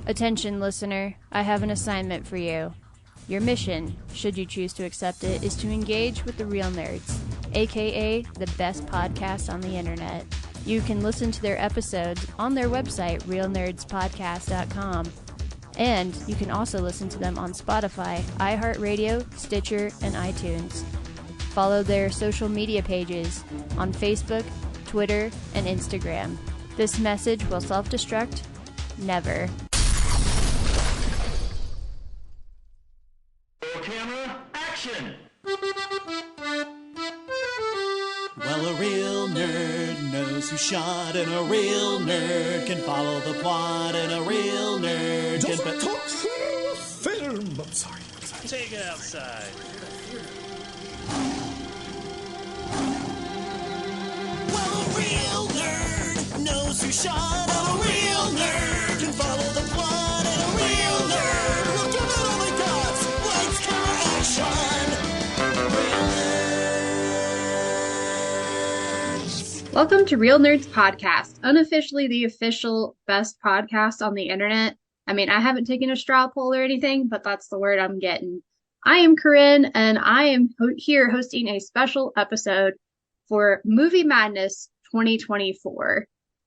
Attention, listener, I have an assignment for you. Your mission, should you choose to accept it, is to engage with the Real Nerds, aka the best podcast on the internet. You can listen to their episodes on their website, realnerdspodcast.com. And you can also listen to them on Spotify, iHeartRadio, Stitcher, and iTunes. Follow their social media pages on Facebook, Twitter, and Instagram. This message will self-destruct never. Camera, action! Well, a real nerd knows who shot, and a real nerd can follow the plot, and a real nerd Don't can... talk film! I'm sorry. Take it outside. Well, a real nerd knows who shot, and a real nerd can follow the plot, and a real nerd will give it all they got. Lights, camera, action! Real nerds. Welcome to Real Nerds Podcast, unofficially the official best podcast on the internet. I mean, I haven't taken a straw poll or anything, but that's the word I'm getting. I am Corinne, and I am here hosting a special episode for Movie Madness 2024.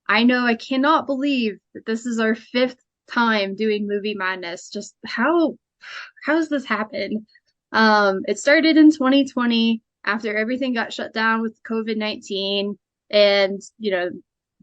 I know, I cannot believe that this is our 5th time doing Movie Madness. Just how's this happened? It started in 2020 after everything got shut down with COVID-19 and,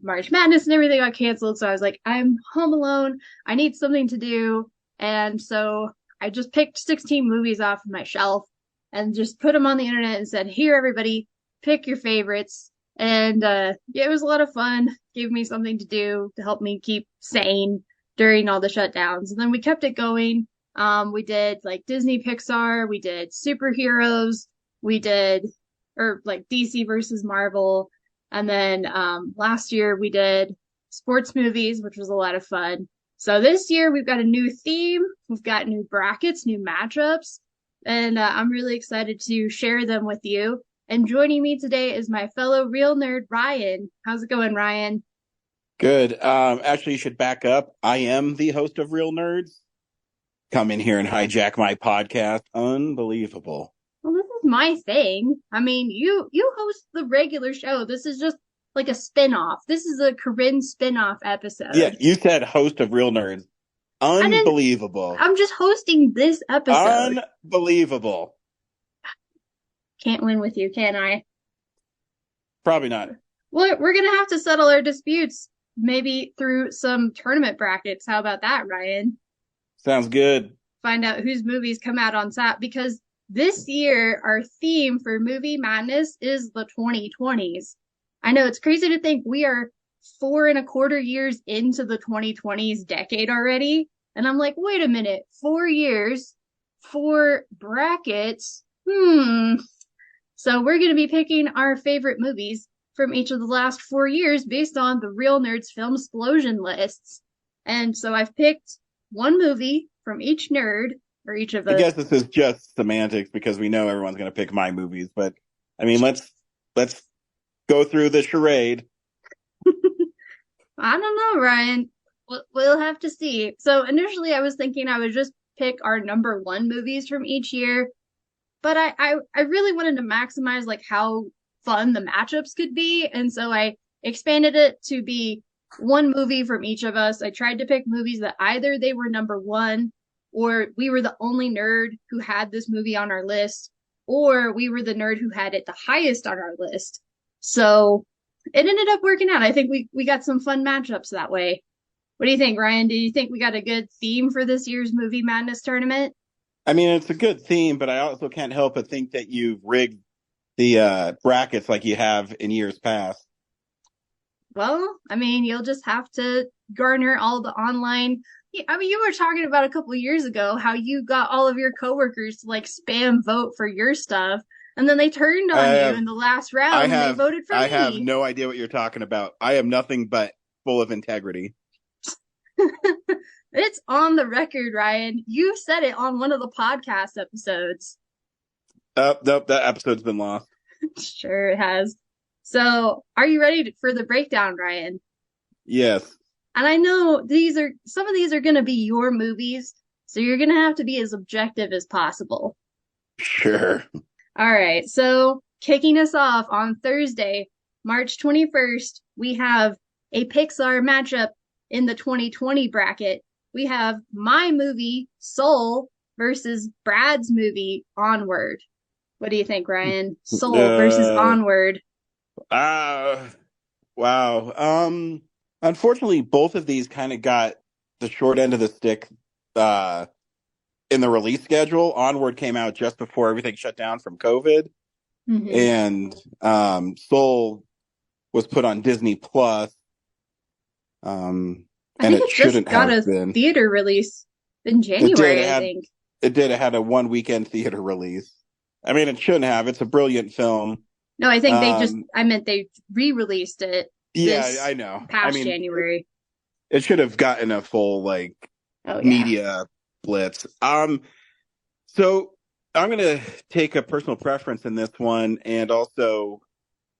March Madness and everything got canceled. So I was like, I'm home alone. I need something to do. And so I just picked 16 movies off of my shelf and just put them on the internet and said, here, everybody, pick your favorites. And it was a lot of fun. Gave me something to do to help me keep sane during all the shutdowns. And then we kept it going. We did like Disney Pixar. We did superheroes. We did DC versus Marvel. And then last year we did sports movies, which was a lot of fun. So this year we've got a new theme. We've got new brackets, new matchups, and I'm really excited to share them with you. And joining me today is my fellow real nerd, Ryan. How's it going, Ryan? Good. Actually, you should back up. I am the host of Real Nerds. Come in here and hijack my podcast. Unbelievable. Well, this is my thing. I mean, you host the regular show. This is just like a spin-off. This is a Corinne spin-off episode. Yeah, you said host of Real Nerds. Unbelievable. I'm just hosting this episode. Unbelievable. Can't win with you, can I? Probably not. Well, we're going to have to settle our disputes maybe through some tournament brackets. How about that, Ryan? Sounds good. Find out whose movies come out on top, because this year, our theme for Movie Madness is the 2020s. I know it's crazy to think we are 4.25 years into the 2020s decade already. And I'm like, wait a minute, 4 years, 4 brackets. So we're going to be picking our favorite movies from each of the last 4 years based on the Real Nerds Film Explosion lists. And so I've picked one movie from each nerd, or each of us. I guess this is just semantics because we know everyone's going to pick my movies. But, I mean, let's go through the charade. I don't know, Ryan. We'll have to see. So initially I was thinking I would just pick our number 1 movies from each year. But I really wanted to maximize like how fun the matchups could be. And so I expanded it to be one movie from each of us. I tried to pick movies that either they were number 1, or we were the only nerd who had this movie on our list, or we were the nerd who had it the highest on our list. So it ended up working out. I think we got some fun matchups that way. What do you think, Ryan? Do you think we got a good theme for this year's Movie Madness tournament? I mean, it's a good theme, but I also can't help but think that you've rigged the brackets like you have in years past. Well, I mean, you'll just have to garner all the online. I mean, you were talking about a couple of years ago how you got all of your coworkers to like spam vote for your stuff, and then they turned on you in the last round and they voted for me. I have no idea what you're talking about. I am nothing but full of integrity. It's on the record, Ryan. You said it on one of the podcast episodes. Nope, that episode's been lost. Sure it has. So, are you ready for the breakdown, Ryan? Yes. And I know some of these are going to be your movies, so you're going to have to be as objective as possible. Sure. All right, so kicking us off on Thursday, March 21st, we have a Pixar matchup in the 2020 bracket. We have my movie, Soul, versus Brad's movie, Onward. What do you think, Ryan? Soul versus Onward. Wow. Unfortunately, both of these kind of got the short end of the stick in the release schedule. Onward came out just before everything shut down from COVID, and Soul was put on Disney Plus. I And think it it just shouldn't got have a been. theater release in January, I think. It did. It had a one weekend theater release. I mean, it shouldn't have. It's a brilliant film. No, I think I meant they re-released it Yeah, I know. past January. It should have gotten a full media blitz. So I'm gonna take a personal preference in this one, and also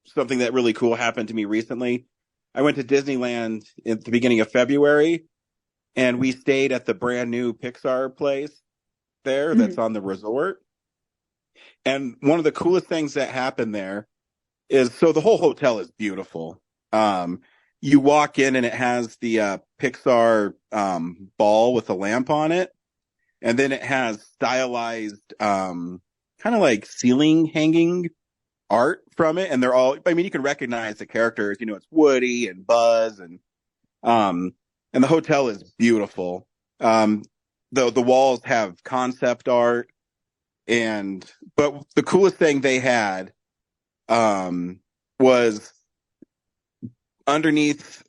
something that really cool happened to me recently. I went to Disneyland at the beginning of February, and we stayed at the brand new Pixar place there that's on the resort. And one of the coolest things that happened there is, so the whole hotel is beautiful. You walk in and it has the Pixar ball with a lamp on it. And then it has stylized kind of like ceiling hanging art from it. And they're all, I mean, you can recognize the characters, it's Woody and Buzz, and the hotel is beautiful. The walls have concept art, but the coolest thing they had was underneath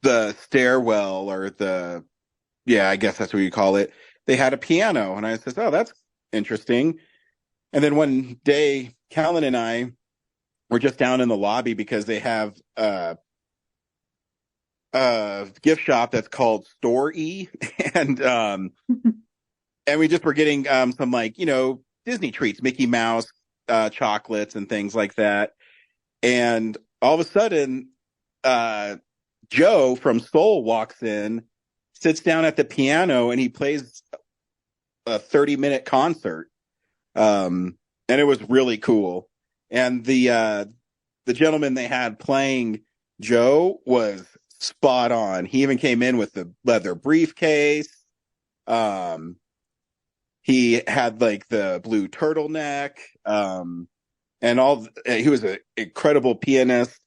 the stairwell, or I guess that's what you call it. They had a piano, and I said, "Oh, that's interesting." And then one day, Callan and I were just down in the lobby because they have a gift shop that's called Store E, and we just were getting some Disney treats, Mickey Mouse chocolates and things like that. And all of a sudden, Joe from Soul walks in, sits down at the piano, and he plays a 30-minute concert. And it was really cool. And the gentleman they had playing Joe was spot on. He even came in with the leather briefcase. He had the blue turtleneck. And he was an incredible pianist.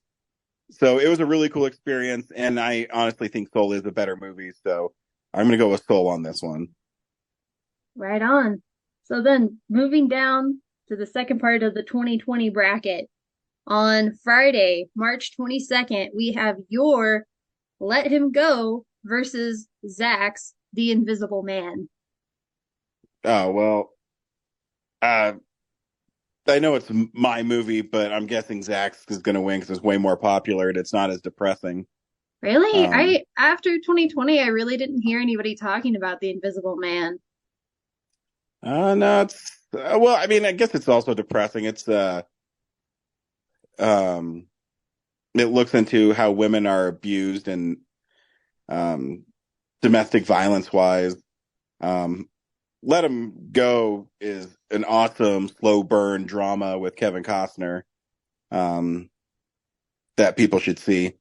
So it was a really cool experience, and I honestly think Soul is a better movie, so I'm going to go with Soul on this one. Right on. So then, moving down to the second part of the 2020 bracket, on Friday, March 22nd, we have your Let Him Go versus Zach's The Invisible Man. Oh, well, I know it's my movie, but I'm guessing Zach's is going to win because it's way more popular and it's not as depressing. Really? After 2020, I really didn't hear anybody talking about The Invisible Man. No, it's well, I mean, I guess it's also depressing. It's it looks into how women are abused and domestic violence wise. Let Him Go is an awesome slow burn drama with Kevin Costner that people should see.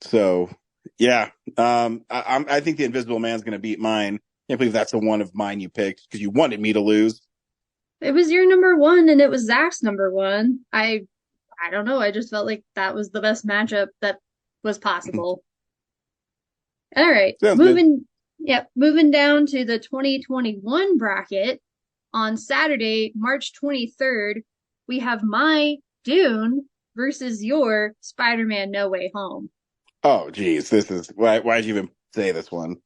So yeah, I think The Invisible Man's going to beat mine. Can't believe that's the one of mine you picked because you wanted me to lose. It was your number one, and it was Zach's number one. I don't know. I just felt like that was the best matchup that was possible. All right, Sounds moving down to the 2021 bracket. On Saturday, March 23rd, we have my Dune versus your Spider-Man No Way Home. Oh, geez, this is why'd you even say this one?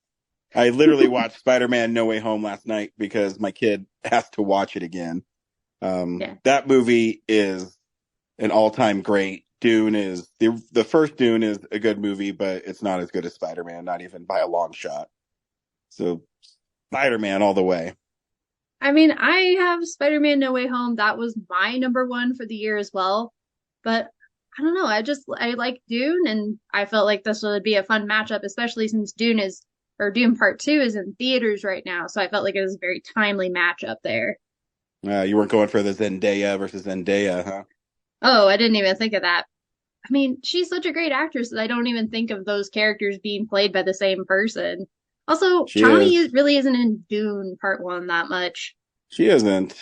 I literally watched Spider-Man No Way Home last night because my kid has to watch it again. That movie is an all-time great. Dune is the first Dune is a good movie, but it's not as good as Spider-Man, not even by a long shot. So Spider-Man all the way. I mean, I have Spider-Man No Way Home. That was my number one for the year as well. But I don't know. I like Dune, and I felt like this would be a fun matchup, especially since Dune Part 2 is in theaters right now. So I felt like it was a very timely matchup there. You weren't going for the Zendaya versus Zendaya, huh? Oh, I didn't even think of that. I mean, she's such a great actress that I don't even think of those characters being played by the same person. Also, She is. Chani really isn't in Dune Part 1 that much. She isn't.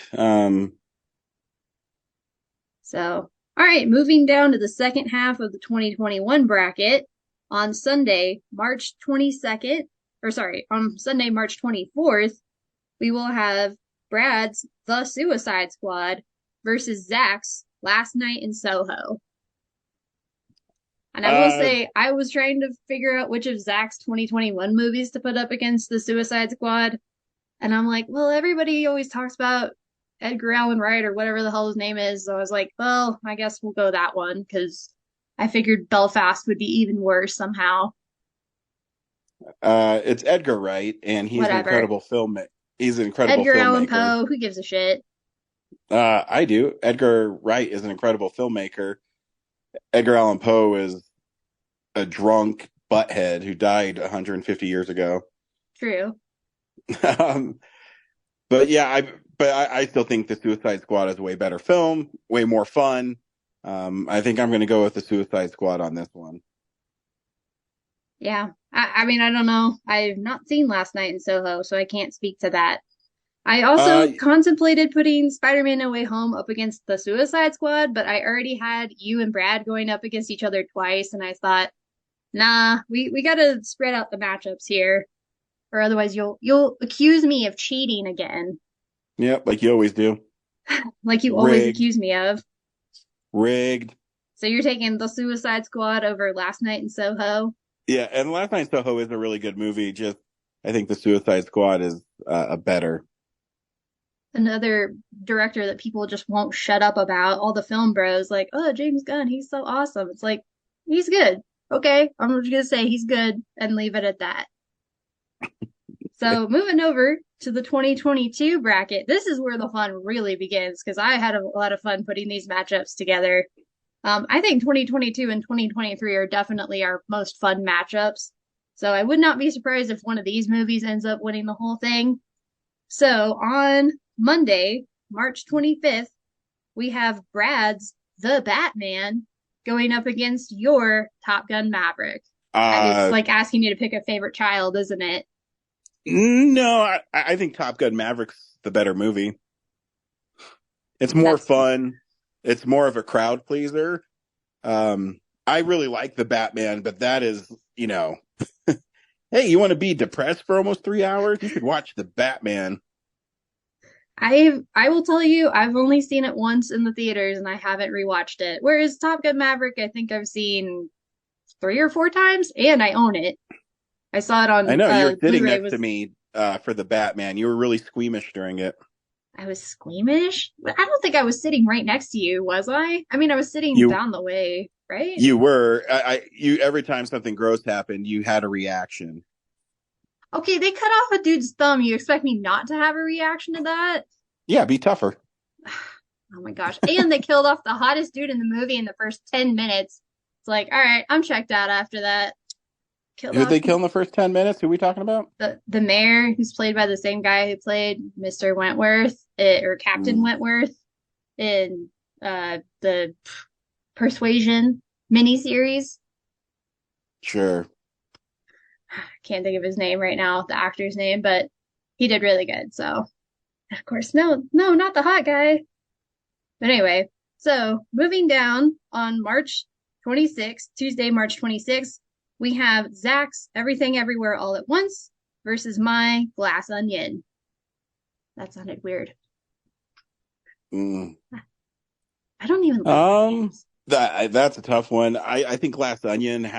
So, all right, moving down to the second half of the 2021 bracket on Sunday, March 22nd, or sorry, on Sunday, March 24th, we will have Brad's The Suicide Squad versus Zach's Last Night in Soho. And I will say, I was trying to figure out which of Zach's 2021 movies to put up against the Suicide Squad. And I'm like, well, everybody always talks about Edgar Allan Wright or whatever the hell his name is. So I was like, well, I guess we'll go that one because I figured Belfast would be even worse somehow. It's Edgar Wright, and he's an Whatever. incredible filmmaker. He's an incredible Edgar filmmaker. Allan Poe, who gives a shit? I do. Edgar Wright is an incredible filmmaker. Edgar Allan Poe is a drunk butthead who died 150 years ago. True. But yeah, I still think the Suicide Squad is a way better film, way more fun. I think I'm going to go with the Suicide Squad on this one. Yeah. I mean, I don't know. I've not seen Last Night in Soho, so I can't speak to that. I also contemplated putting Spider-Man No Way Home up against the Suicide Squad, but I already had you and Brad going up against each other twice, and I thought, nah, we gotta spread out the matchups here, or otherwise you'll accuse me of cheating again. Yep, like you always do. Like you always accuse me of. Rigged. So you're taking the Suicide Squad over Last Night in Soho? Yeah, and Last Night in Soho is a really good movie. Just, I think the Suicide Squad is a better. Another director that people just won't shut up about. All the film bros, like, oh, James Gunn, he's so awesome. It's like, he's good. Okay, I'm just gonna say he's good and leave it at that. So moving over to the 2022 bracket, this is where the fun really begins because I had a lot of fun putting these matchups together. I think 2022 and 2023 are definitely our most fun matchups. So I would not be surprised if one of these movies ends up winning the whole thing. So on Monday, March 25th, we have Brad's The Batman going up against your Top Gun Maverick. It's like asking you to pick a favorite child, isn't it? No, I think Top Gun Maverick's the better movie. It's more fun. It's more of a crowd pleaser. I really like the Batman, but that is, hey, you want to be depressed for almost 3 hours? You should watch the Batman. I will tell you, I've only seen it once in the theaters and I haven't rewatched it. Whereas Top Gun Maverick, I think I've seen 3 or 4 times and I own it. I saw it on I know, you were sitting Blu-ray next to me for the Batman. You were really squeamish during it. I was squeamish? But I don't think I was sitting right next to you, was I? I mean, I was sitting down the way, right? You were. You every time something gross happened, you had a reaction. Okay, they cut off a dude's thumb. You expect me not to have a reaction to that? Yeah, be tougher. Oh my gosh. And they killed off the hottest dude in the movie in the first 10 minutes. It's like, all right, I'm checked out after that. Who did they kill in the first 10 minutes? Who are we talking about? The mayor, who's played by the same guy who played Mr. Wentworth, or Captain Wentworth in the Persuasion miniseries. Sure. Can't think of his name right now, the actor's name, but he did really good. So, of course, no, not the hot guy. But anyway, so moving down on March 26th, Tuesday, March 26th, we have Zach's Everything Everywhere All at Once versus my Glass Onion. That sounded weird. I don't even like that's a tough one. I think Glass Onion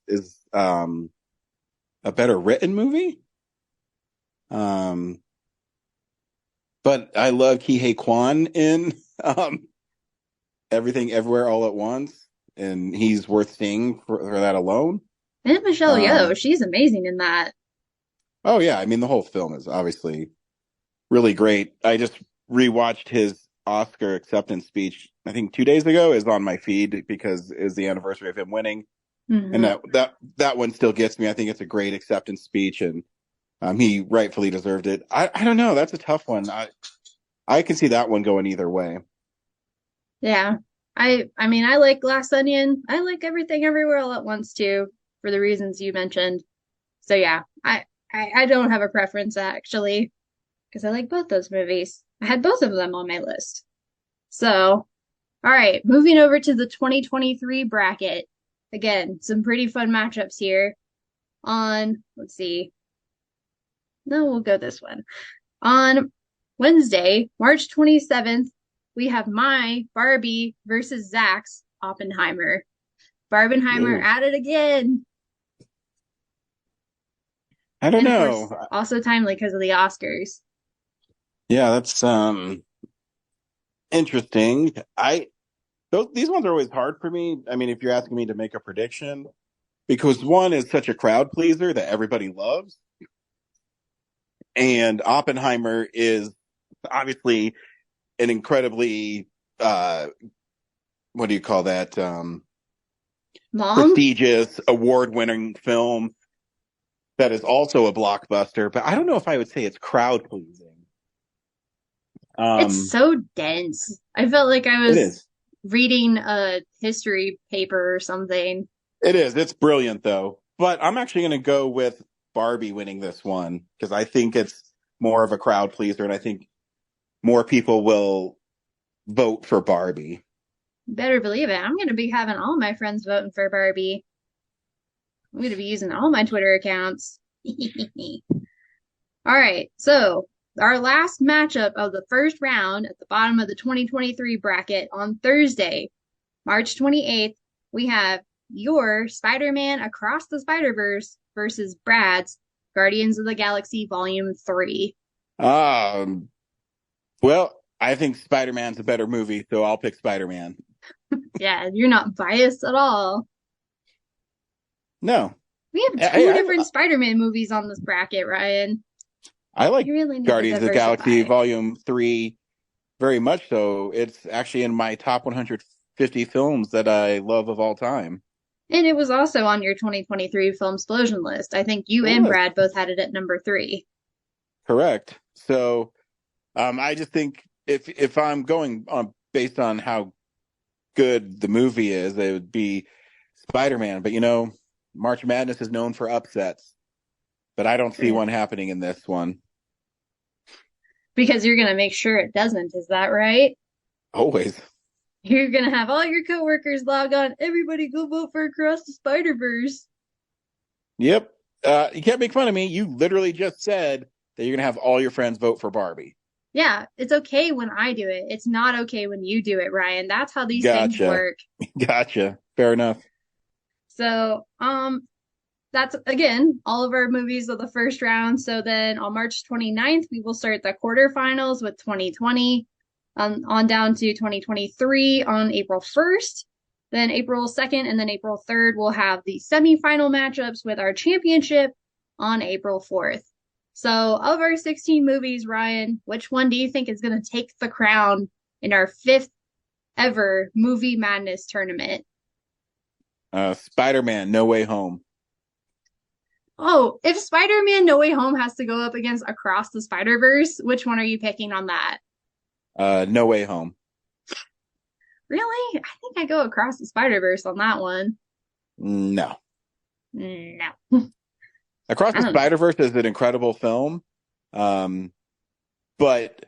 is a better written movie. But I love Kihei Kwan in Everything Everywhere All at Once, and he's worth seeing for that alone. And Michelle Yeoh, she's amazing in that. Oh yeah, I mean the whole film is obviously really great. I just rewatched his Oscar acceptance speech, I think 2 days ago, is on my feed because it's the anniversary of him winning. Mm-hmm. And that one still gets me. I think it's a great acceptance speech, and he rightfully deserved it. I don't know. That's a tough one. I can see that one going either way. Yeah. I mean, I like Glass Onion. I like Everything Everywhere All at Once too, for the reasons you mentioned. So yeah, I don't have a preference actually, because I like both those movies. I had both of them on my list. So, all right, moving over to the 2023 bracket. Again, some pretty fun matchups here. Let's see. No, we'll go this one. On Wednesday, March 27th, we have my Barbie versus Zach's Oppenheimer. Barbenheimer at it again. I don't and know. Of course, also timely because of the Oscars. Yeah, that's interesting. These ones are always hard for me. I mean, if you're asking me to make a prediction, because one is such a crowd pleaser that everybody loves, and Oppenheimer is obviously an incredibly what do you call that? Prestigious, award-winning film that is also a blockbuster. But I don't know if I would say it's crowd pleasing. It's so dense. I felt like I was reading a history paper or something. It is. It's brilliant, though. But I'm actually going to go with Barbie winning this one because I think it's more of a crowd pleaser, and I think more people will vote for Barbie. Better believe it. I'm going to be having all my friends voting for Barbie. I'm going to be using all my Twitter accounts. All right. So our last matchup of the first round at the bottom of the 2023 bracket on Thursday, March 28th, we have your Spider-Man Across the Spider-Verse versus Brad's Guardians of the Galaxy Volume 3. Well, I think Spider-Man's a better movie, so I'll pick Spider-Man. Yeah, you're not biased at all. No. We have two different Spider-Man movies on this bracket, Ryan. I like Guardians of the Galaxy Volume 3 very much so. It's actually in my top 150 films that I love of all time. And it was also on your 2023 film explosion list. I think you and Brad both had it at number 3. Correct. So I just think if I'm going on based on how good the movie is, it would be Spider-Man. But March Madness is known for upsets, but I don't see one happening in this one. Because you're going to make sure it doesn't, is that right? Always. You're going to have all your coworkers log on. Everybody go vote for Across the Spider-Verse. Yep. You can't make fun of me. You literally just said that you're going to have all your friends vote for Barbie. Yeah, it's okay when I do it. It's not okay when you do it, Ryan. That's how these things work. Gotcha. Fair enough. So, that's, again, all of our movies of the first round. So then on March 29th, we will start the quarterfinals with 2020 on down to 2023 on April 1st. Then April 2nd and then April 3rd, we'll have the semifinal matchups with our championship on April 4th. So of our 16 movies, Ryan, which one do you think is going to take the crown in our 5th ever Movie Madness tournament? Spider-Man, No Way Home. Oh, if Spider-Man No Way Home has to go up against Across the Spider-Verse, which one are you picking on that? No Way Home. Really? I think I go Across the Spider-Verse on that one. No. Across the know. Spider-Verse is an incredible film. But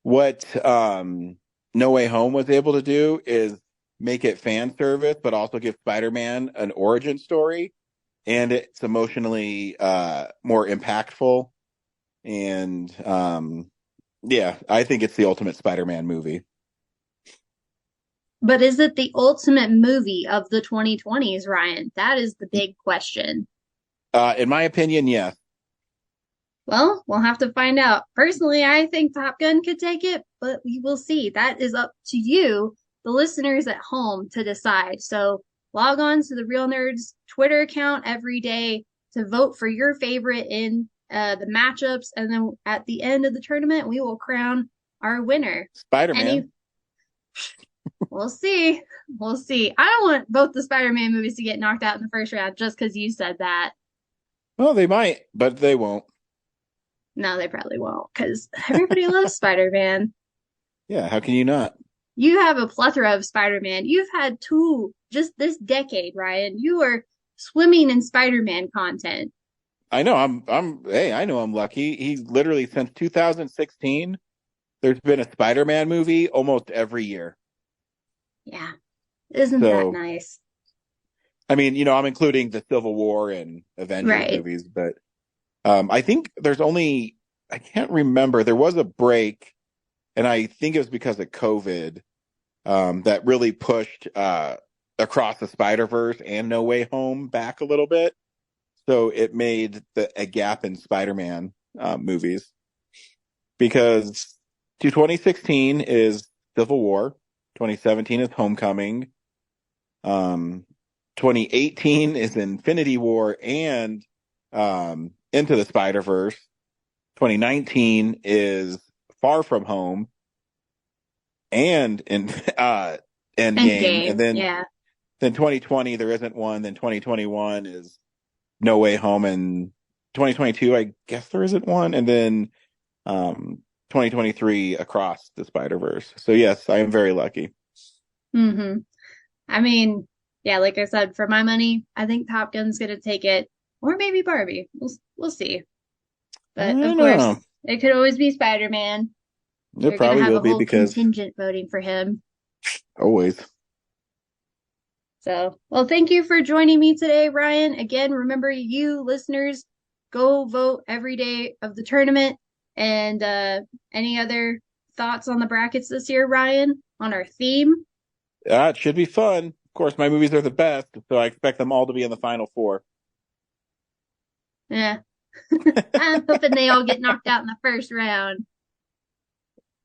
what No Way Home was able to do is make it fan service, but also give Spider-Man an origin story. And it's emotionally more impactful. And yeah, I think it's the ultimate Spider-Man movie. But is it the ultimate movie of the 2020s, Ryan? That is the big question. In my opinion, yes. Well, we'll have to find out. Personally, I think Top Gun could take it, but we will see. That is up to you, the listeners at home, to decide. So log on to the Real Nerds Twitter account every day to vote for your favorite in the matchups. And then at the end of the tournament, we will crown our winner. Spider-Man. We'll see. We'll see. I don't want both the Spider-Man movies to get knocked out in the first round just because you said that. Well, they might, but they won't. No, they probably won't because everybody loves Spider-Man. Yeah, how can you not? You have a plethora of Spider-Man. You've had two just this decade, Ryan. You are swimming in Spider-Man content. I know. Hey, I know I'm lucky. He literally since 2016, there's been a Spider-Man movie almost every year. Yeah. Isn't that nice? I mean, I'm including the Civil War and Avengers movies, but I think I can't remember. There was a break, and I think it was because of COVID that really pushed Across the Spider-Verse and No Way Home back a little bit. So it made a gap in Spider-Man movies because 2016 is Civil War, 2017 is Homecoming, 2018 is Infinity War and Into the Spider-Verse, 2019 is Far From Home and Endgame, and then 2020 there isn't one. Then 2021 is No Way Home, and 2022 I guess there isn't one, and then 2023 Across the Spider-Verse. So yes, I am very lucky. Mm-hmm. I mean, yeah, like I said, for my money, I think Top Gun's gonna take it, or maybe Barbie. We'll see. But of course, it could always be Spider-Man. It probably will be because contingent voting for him. Always. So, well, thank you for joining me today, Ryan. Again, remember, you listeners, go vote every day of the tournament. And any other thoughts on the brackets this year, Ryan, on our theme? It should be fun. Of course, my movies are the best, so I expect them all to be in the final four. Yeah. I'm hoping they all get knocked out in the first round.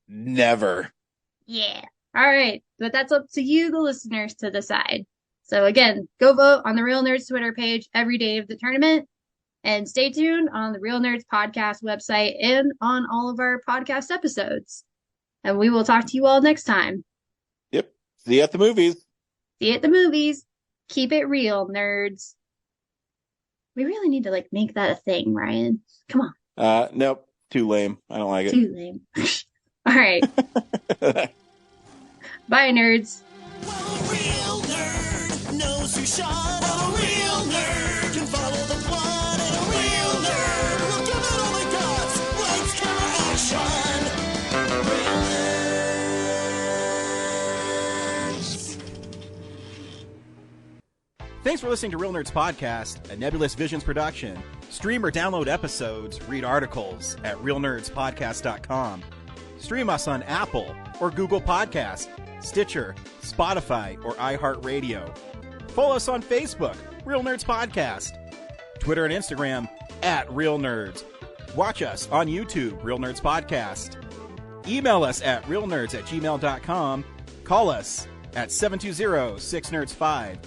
Never. Yeah. All right. But that's up to you, the listeners, to decide. So again, go vote on the Real Nerds Twitter page every day of the tournament. And stay tuned on the Real Nerds podcast website and on all of our podcast episodes. And we will talk to you all next time. Yep. See you at the movies. See you at the movies. Keep it real, nerds. We really need to make that a thing, Ryan. Come on. Nope. Too lame. I don't like it. Too lame. All right. Bye, nerds. Well, a real nerd knows who shot. Well, a real nerd can follow the plot. And a real nerd will give it all they got. Lights, camera, action. Real nerds. Thanks for listening to Real Nerds Podcast, a Nebulous Visions production. Stream or download episodes, read articles at realnerdspodcast.com. Stream us on Apple or Google Podcast, Stitcher, Spotify, or iHeartRadio. Follow us on Facebook, Real Nerds Podcast. Twitter and Instagram, @Real Nerds. Watch us on YouTube, Real Nerds Podcast. Email us at realnerds@gmail.com. Call us at 720-6nerds5.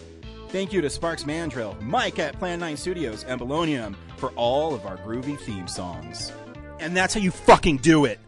Thank you to Sparks Mandrill, Mike at Plan 9 Studios, and Bolognium for all of our groovy theme songs. And that's how you fucking do it!